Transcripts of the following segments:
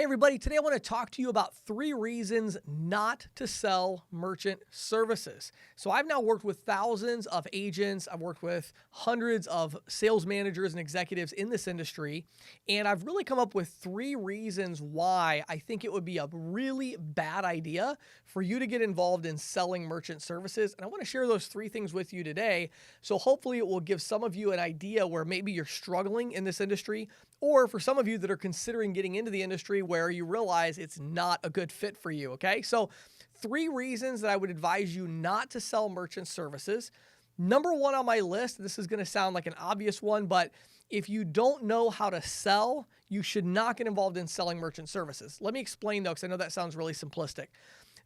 Hey, everybody. Today I want to talk to you about 3 reasons not to sell merchant services. So, I've now worked with thousands of agents, I've worked with hundreds of sales managers and executives in this industry, and I've really come up with 3 reasons why I think it would be a really bad idea for you to get involved in selling merchant services. And I want to share those 3 things with you today. So, hopefully, it will give some of you an idea where maybe you're struggling in this industry, or for some of you that are considering getting into the industry where you realize it's not a good fit for you. Okay. So, 3 reasons that I would advise you not to sell merchant services. Number one on my list, this is going to sound like an obvious one, but if you don't know how to sell, you should not get involved in selling merchant services. Let me explain though, because I know that sounds really simplistic.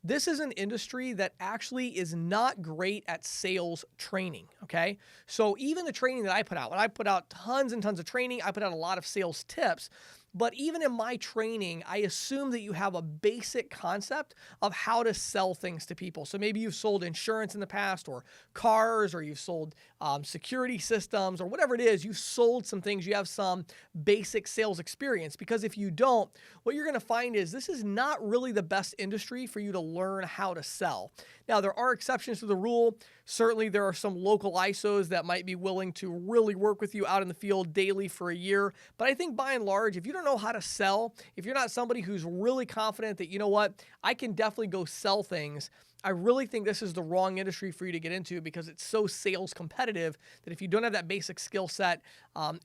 This is an industry that actually is not great at sales training. Okay. So even the training that I put out, when I put out tons and tons of training, I put out a lot of sales tips. But even in my training, I assume that you have a basic concept of how to sell things to people. So maybe you've sold insurance in the past, or cars, or you've sold security systems, or whatever it is. You've sold some things. You have some basic sales experience. Because if you don't, what you're going to find is this is not really the best industry for you to learn how to sell. Now, there are exceptions to the rule. Certainly, there are some local ISOs that might be willing to really work with you out in the field daily for a year. But I think by and large, if you don't know how to sell, if you're not somebody who's really confident that, you know what, I can definitely go sell things, I really think this is the wrong industry for you to get into because it's so sales competitive that if you don't have that basic skill set,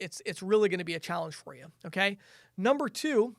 it's really going to be a challenge for you. Okay. Number two,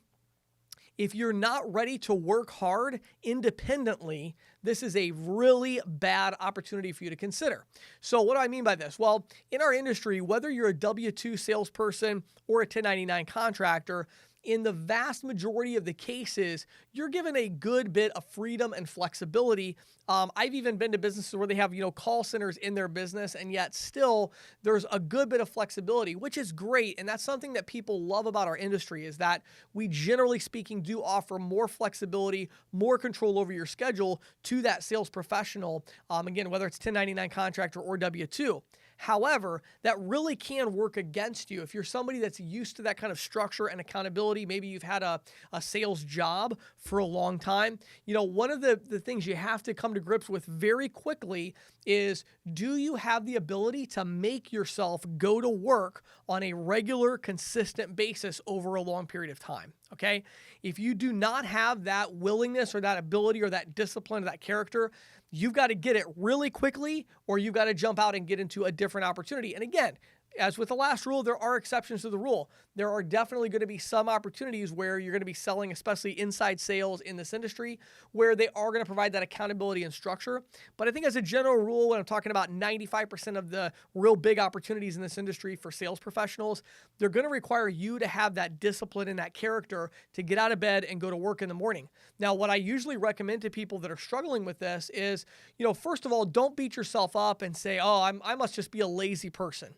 if you're not ready to work hard independently, this is a really bad opportunity for you to consider. So what do I mean by this? Well, in our industry, whether you're a W-2 salesperson or a 1099 contractor, in the vast majority of the cases, you're given a good bit of freedom and flexibility. I've even been to businesses where they have, call centers in their business, and yet still there's a good bit of flexibility, which is great. And that's something that people love about our industry is that we, generally speaking, do offer more flexibility, more control over your schedule to that sales professional. Again, whether it's 1099 contractor or W-2. However, that really can work against you. If you're somebody that's used to that kind of structure and accountability, maybe you've had a sales job for a long time. One of the things you have to come to grips with very quickly is, do you have the ability to make yourself go to work on a regular, consistent basis over a long period of time? Okay. If you do not have that willingness or that ability or that discipline or that character, you've got to get it really quickly, or you've got to jump out and get into a different opportunity. And again, as with the last rule, there are exceptions to the rule. There are definitely going to be some opportunities where you're going to be selling, especially inside sales in this industry, where they are going to provide that accountability and structure. But I think as a general rule, when I'm talking about 95% of the real big opportunities in this industry for sales professionals, they're going to require you to have that discipline and that character to get out of bed and go to work in the morning. Now, what I usually recommend to people that are struggling with this is, first of all, don't beat yourself up and say, oh, I must just be a lazy person.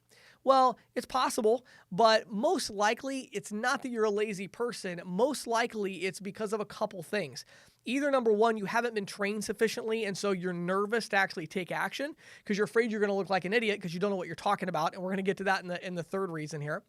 Well, it's possible, but most likely it's not that you're a lazy person. Most likely it's because of a couple things. Either number one, you haven't been trained sufficiently, and so you're nervous to actually take action because you're afraid you're going to look like an idiot because you don't know what you're talking about, and we're going to get to that in the third reason here.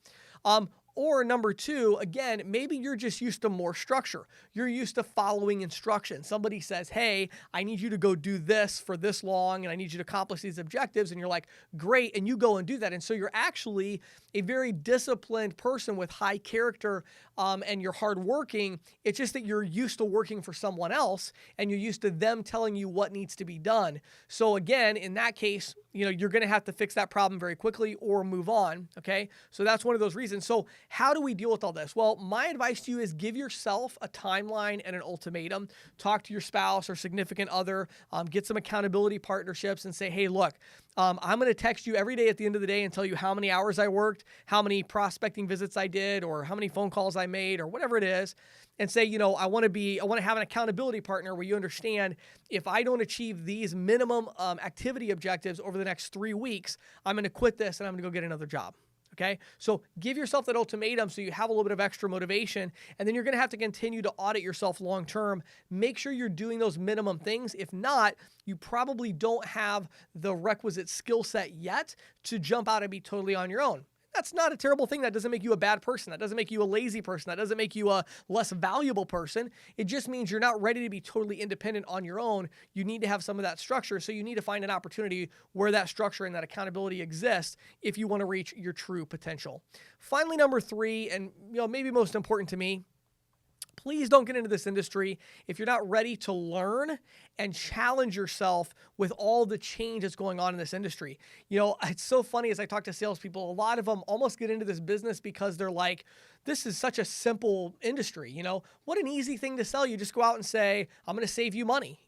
Or number two, again, maybe you're just used to more structure. You're used to following instructions. Somebody says, hey, I need you to go do this for this long, and I need you to accomplish these objectives. And you're like, great. And you go and do that. And so you're actually a very disciplined person with high character, and you're hardworking. It's just that you're used to working for someone else, and you're used to them telling you what needs to be done. So again, in that case, you're going to have to fix that problem very quickly or move on. Okay. So that's one of those reasons. So how do we deal with all this? Well, my advice to you is give yourself a timeline and an ultimatum. Talk to your spouse or significant other, get some accountability partnerships and say, hey, look, I'm going to text you every day at the end of the day and tell you how many hours I worked, how many prospecting visits I did, or how many phone calls I made, or whatever it is. And say, I want to have an accountability partner where you understand if I don't achieve these minimum activity objectives over the next 3 weeks, I'm going to quit this and I'm going to go get another job. Okay. So give yourself that ultimatum so you have a little bit of extra motivation, and then you're going to have to continue to audit yourself long-term. Make sure you're doing those minimum things. If not, you probably don't have the requisite skill set yet to jump out and be totally on your own. That's not a terrible thing. That doesn't make you a bad person. That doesn't make you a lazy person. That doesn't make you a less valuable person. It just means you're not ready to be totally independent on your own. You need to have some of that structure. So you need to find an opportunity where that structure and that accountability exists if you want to reach your true potential. Finally, number 3, and maybe most important to me, please don't get into this industry if you're not ready to learn and challenge yourself with all the change that's going on in this industry. It's so funny as I talk to salespeople, a lot of them almost get into this business because they're like, this is such a simple industry. What an easy thing to sell. You just go out and say, I'm going to save you money.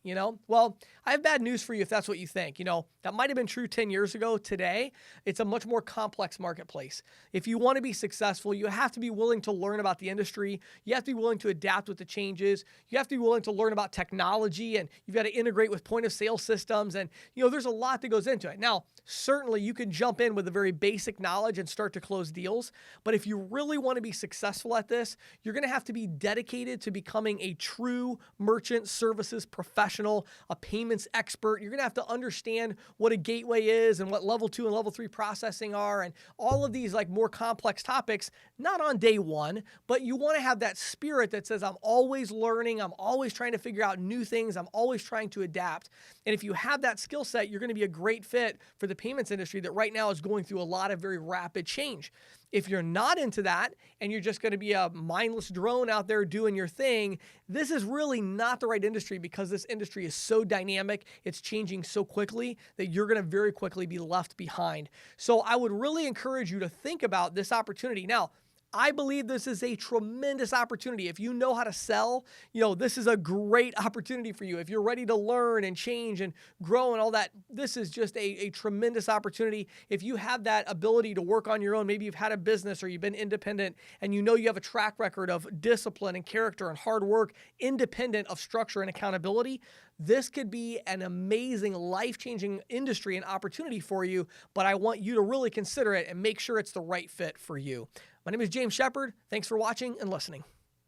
Well, I have bad news for you if that's what you think. That might have been true 10 years ago. Today, it's a much more complex marketplace. If you want to be successful, you have to be willing to learn about the industry. You have to be willing to adapt with the changes. You have to be willing to learn about technology, and you've got to integrate with point of sale systems. And, there's a lot that goes into it. Now, certainly you can jump in with a very basic knowledge and start to close deals. But if you really want to be successful at this, you're going to have to be dedicated to becoming a true merchant services professional, a payments expert. You're going to have to understand what a gateway is and what level 2 and level 3 processing are and all of these more complex topics, not on day one, but you want to have that spirit that says, I'm always learning. I'm always trying to figure out new things. I'm always trying to adapt. And if you have that skill set, you're going to be a great fit for the payments industry that right now is going through a lot of very rapid change. If you're not into that and you're just going to be a mindless drone out there doing your thing, this is really not the right industry because this industry is so dynamic. It's changing so quickly that you're going to very quickly be left behind. So I would really encourage you to think about this opportunity. Now, I believe this is a tremendous opportunity. If you know how to sell, this is a great opportunity for you. If you're ready to learn and change and grow and all that, this is just a tremendous opportunity. If you have that ability to work on your own, maybe you've had a business or you've been independent and you have a track record of discipline and character and hard work, independent of structure and accountability, this could be an amazing, life-changing industry and opportunity for you, but I want you to really consider it and make sure it's the right fit for you. My name is James Shepard. Thanks for watching and listening.